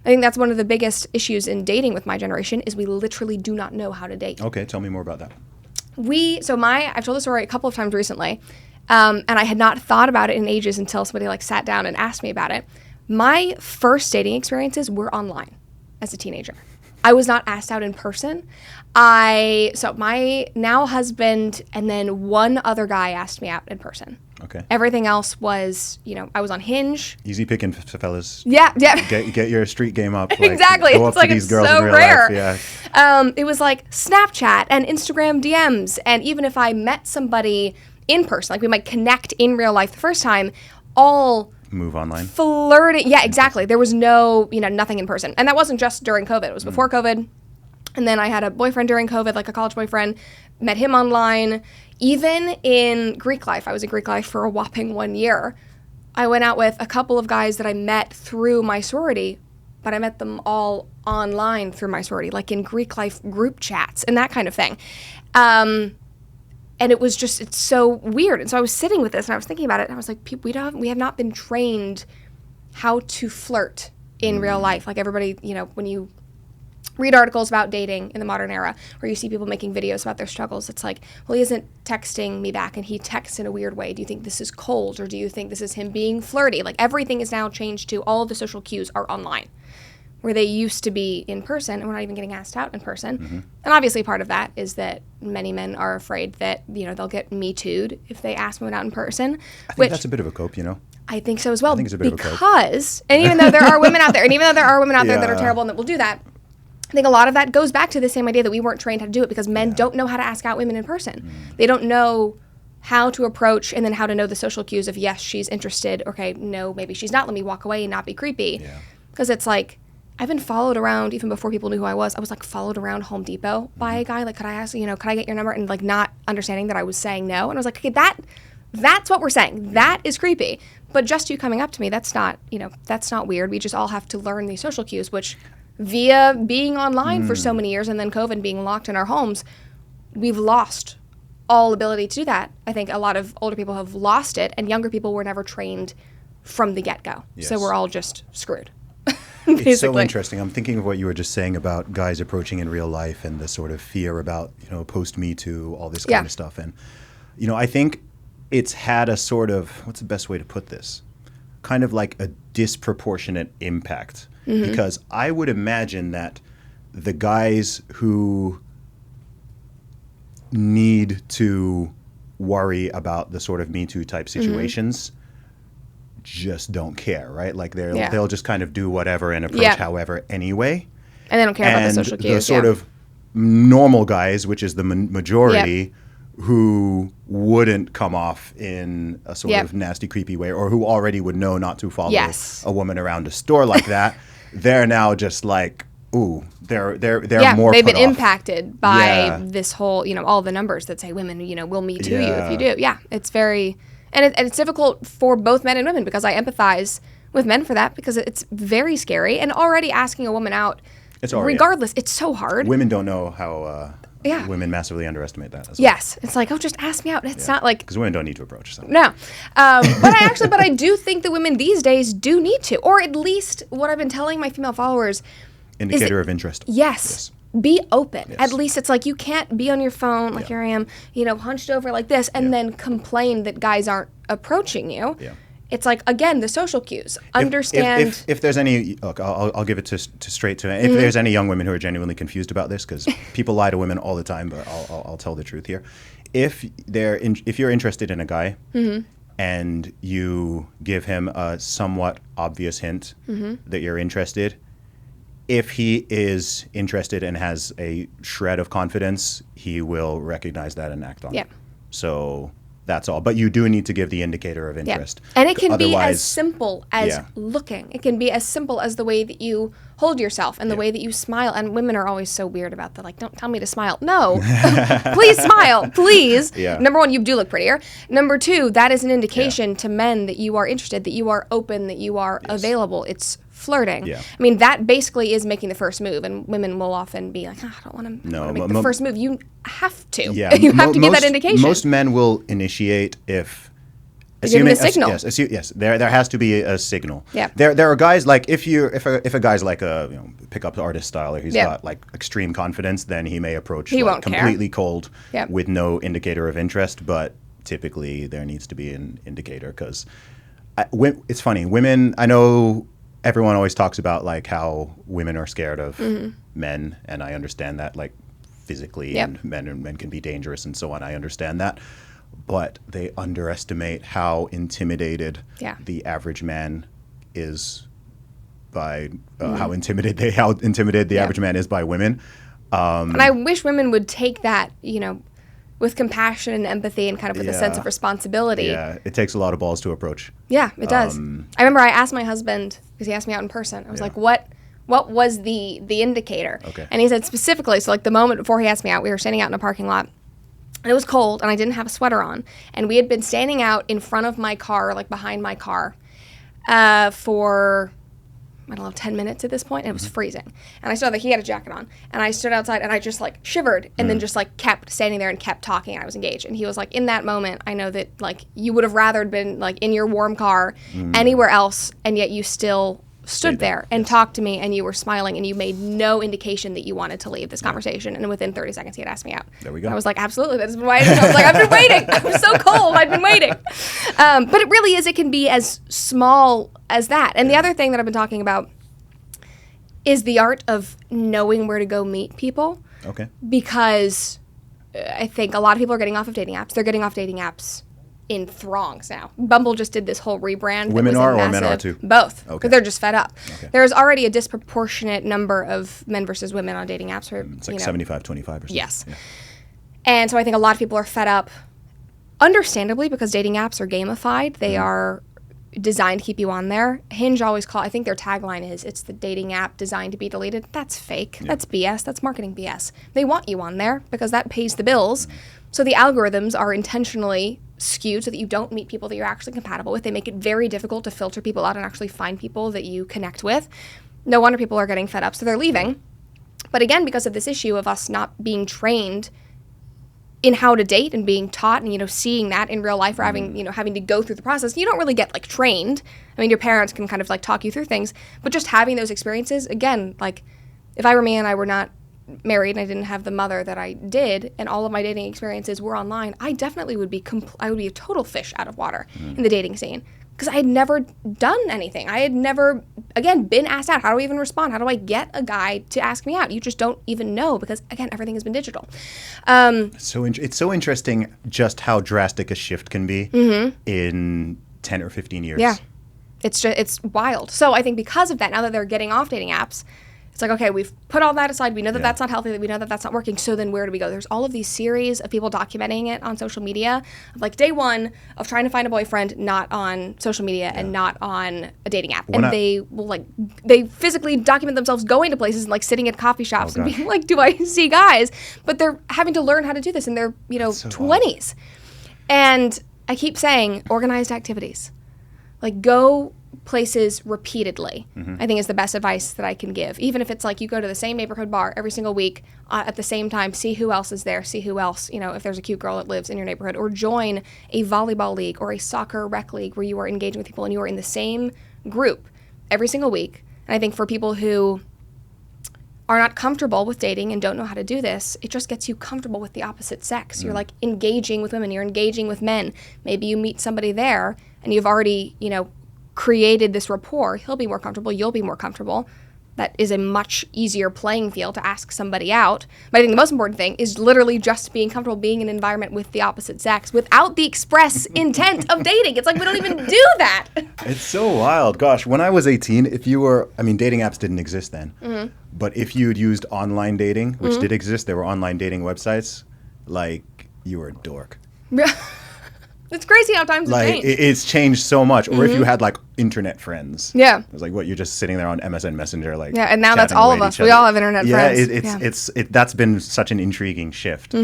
I think that's one of the biggest issues in dating with my generation is we literally do not know how to date. Okay, tell me more about that. I've told the story a couple of times recently, and I had not thought about it in ages until somebody like sat down and asked me about it. My first dating experiences were online as a teenager. I was not asked out in person. So my now husband and then one other guy asked me out in person. Okay. Everything else was, I was on Hinge. Easy picking, fellas. Yeah. Get your street game up. Exactly. Go up It's like to these it's girls so in real rare. life. Yeah. It was like Snapchat and Instagram DMs, and even if I met somebody in person, like we might connect in real life the first time, all move online. Flirting. Yeah, exactly. There was nothing in person, and that wasn't just during COVID. It was before COVID. And then I had a boyfriend during COVID, like a college boyfriend, met him online. Even in Greek life, I was in Greek life for a whopping 1 year. I went out with a couple of guys that I met through my sorority, but I met them all online through my sorority, like in Greek life group chats and that kind of thing. And it's so weird. And so I was sitting with this and I was thinking about it, and I was like, we have not been trained how to flirt in real life. Like everybody, when you read articles about dating in the modern era, or you see people making videos about their struggles, it's like, well, he isn't texting me back and he texts in a weird way. Do you think this is cold, or do you think this is him being flirty? Like everything is now changed to all of the social cues are online, where they used to be in person, and we're not even getting asked out in person. Mm-hmm. And obviously part of that is that many men are afraid that, they'll get Me Too'd if they ask women out in person. I think that's a bit of a cope, I think so as well. I think it's a bit of a cope. And even though there are women out there, that are terrible and that will do that, I think a lot of that goes back to the same idea that we weren't trained how to do it because men don't know how to ask out women in person. They don't know how to approach and then how to know the social cues of, yes, she's interested. Okay, no, maybe she's not. Let me walk away and not be creepy. Because it's like, I've been followed around even before people knew who I was. I was like followed around Home Depot by a guy. Like, could I ask, could I get your number? And like not understanding that I was saying no. And I was like, okay, that's what we're saying. That is creepy. But just you coming up to me, that's not weird. We just all have to learn these social cues, which via being online for so many years and then COVID being locked in our homes, we've lost all ability to do that. I think a lot of older people have lost it, and younger people were never trained from the get-go. Yes. So we're all just screwed. It's so interesting. I'm thinking of what you were just saying about guys approaching in real life and the sort of fear about, post-Me Too, all this kind of stuff. And, I think it's had a sort of, what's the best way to put this? Kind of like a disproportionate impact. Mm-hmm. Because I would imagine that the guys who need to worry about the sort of Me Too type situations just don't care, right? Like they'll just kind of do whatever and approach however anyway. And they don't care about the social cues. The sort of normal guys, which is the majority, who wouldn't come off in a sort of nasty, creepy way, or who already would know not to follow a woman around a store like that. They're now just like, ooh, they're more they've been put off. Impacted by this whole, all the numbers that say women, will Me Too you if you do. Yeah, it's very, and it's difficult for both men and women because I empathize with men for that because it's very scary. And already asking a woman out, regardless, it's so hard. Women don't know how women massively underestimate that as well. Yes, it's like, just ask me out. It's not like, because women don't need to approach. So. No, but I do think that women these days do need to, or at least what I've been telling my female followers. Indicator of interest. Yes. Be open. Yes. At least it's like you can't be on your phone like here I am, hunched over like this, and then complain that guys aren't approaching you. Yeah. It's like, again, the social cues. Understand. If there's any, look, I'll give it straight to it. If there's any young women who are genuinely confused about this, because people lie to women all the time, but I'll tell the truth here. If you're interested in a guy and you give him a somewhat obvious hint that you're interested, if he is interested and has a shred of confidence, he will recognize that and act on it. So that's all. But you do need to give the indicator of interest. And it can be as simple as looking. It can be as simple as the way that you hold yourself and the way that you smile. And women are always so weird about that. Like, don't tell me to smile. No. Please smile. Please. Yeah. Number one, you do look prettier. Number two, that is an indication to men that you are interested, that you are open, that you are available. It's flirting. Yeah. I mean, that basically is making the first move, and women will often be like, I don't want to make the first move. You have to. Yeah. You have to give that indication. Most men will initiate if Giving a signal. Yes. There has to be a signal. Yeah. There are guys like if a guy's like a pickup artist style, or he's got like extreme confidence, then he may approach He like won't completely cold Yep. with no indicator of interest. But typically there needs to be an indicator because it's funny. Women, I know everyone always talks about like how women are scared of men, and I understand that, like physically, Yep. and men can be dangerous and so on. I understand that. But they underestimate how intimidated the average man is by how intimidated the average man is by women. And I wish women would take that, with compassion and empathy and kind of with a sense of responsibility. Yeah, it takes a lot of balls to approach. Yeah, it does. I remember I asked my husband, because he asked me out in person, I was like, what was the indicator? Okay. And he said specifically, so like the moment before he asked me out, we were standing out in a parking lot. And it was cold, and I didn't have a sweater on. And we had been standing out in front of my car, like behind my car, for, I don't know, 10 minutes at this point, and it was freezing. And I saw that he had a jacket on, and I stood outside, and I just, like, shivered, and then just, like, kept standing there and kept talking, and I was engaged. And he was like, in that moment, I know that, like, you would have rather been, like, in your warm car anywhere else, and yet you still stood there and talked to me, and you were smiling, and you made no indication that you wanted to leave this conversation. And within 30 seconds, he had asked me out. There we go. And I was like, absolutely. That's why I was like, I've been waiting. I was so cold. I've been waiting. But it really is. It can be as small as that. And the other thing that I've been talking about is the art of knowing where to go meet people. Okay. Because I think a lot of people are getting off of dating apps. They're getting off dating apps in throngs now. Bumble just did this whole rebrand. Women are or men are too? Both. Okay. Because they're just fed up. Okay. There's already a disproportionate number of men versus women on dating apps. Where, It's like 75-25 or something. Yes. Yeah. And so I think a lot of people are fed up, understandably, because dating apps are gamified. They are designed to keep you on there. Hinge always I think their tagline is, it's the dating app designed to be deleted. That's fake. Yeah. That's BS. That's marketing BS. They want you on there because that pays the bills. So the algorithms are intentionally skewed so that you don't meet people that you're actually compatible with. They make it very difficult to filter people out and actually find people that you connect with. No wonder people are getting fed up, so they're leaving. But again, because of this issue of us not being trained in how to date and being taught and, seeing that in real life or having to go through the process, you don't really get, like, trained. I mean, your parents can kind of, like, talk you through things. But just having those experiences, again, like, if I were me and I were not married and I didn't have the mother that I did and all of my dating experiences were online, I definitely would be a total fish out of water in the dating scene. Because I had never done anything. I had never, again, been asked out. How do I even respond? How do I get a guy to ask me out? You just don't even know because, again, everything has been digital. It's so interesting just how drastic a shift can be in 10 or 15 years. Yeah. It's wild. So I think because of that, now that they're getting off dating apps, it's like, okay, we've put all that aside. We know that that's not healthy. We know that that's not working. So then where do we go? There's all of these series of people documenting it on social media. Like day one of trying to find a boyfriend, not on social media and not on a dating app. They will they physically document themselves going to places and like sitting at coffee shops and being like, do I see guys? But they're having to learn how to do this in their, 20s. And I keep saying organized activities. Like go places repeatedly, I think is the best advice that I can give. Even if it's like you go to the same neighborhood bar every single week at the same time, see who else is there, see who else, if there's a cute girl that lives in your neighborhood, or join a volleyball league or a soccer rec league where you are engaging with people and you are in the same group every single week. And I think for people who are not comfortable with dating and don't know how to do this, it just gets you comfortable with the opposite sex. You're like engaging with women, you're engaging with men. Maybe you meet somebody there and you've already, created this rapport. He'll be more comfortable, you'll be more comfortable. That is a much easier playing field to ask somebody out. But I think the most important thing is literally just being comfortable being in an environment with the opposite sex without the express intent of dating. It's like we don't even do that. It's so wild. Gosh, when I was 18, dating apps didn't exist then. But if you'd used online dating, which did exist, there were online dating websites, like you were a dork. It's crazy how times have changed. It's changed so much. Or if you had like internet friends. Yeah. It was like, what, you're just sitting there on MSN Messenger, like. Yeah, and now that's all of us. We all have internet friends. That's been such an intriguing shift.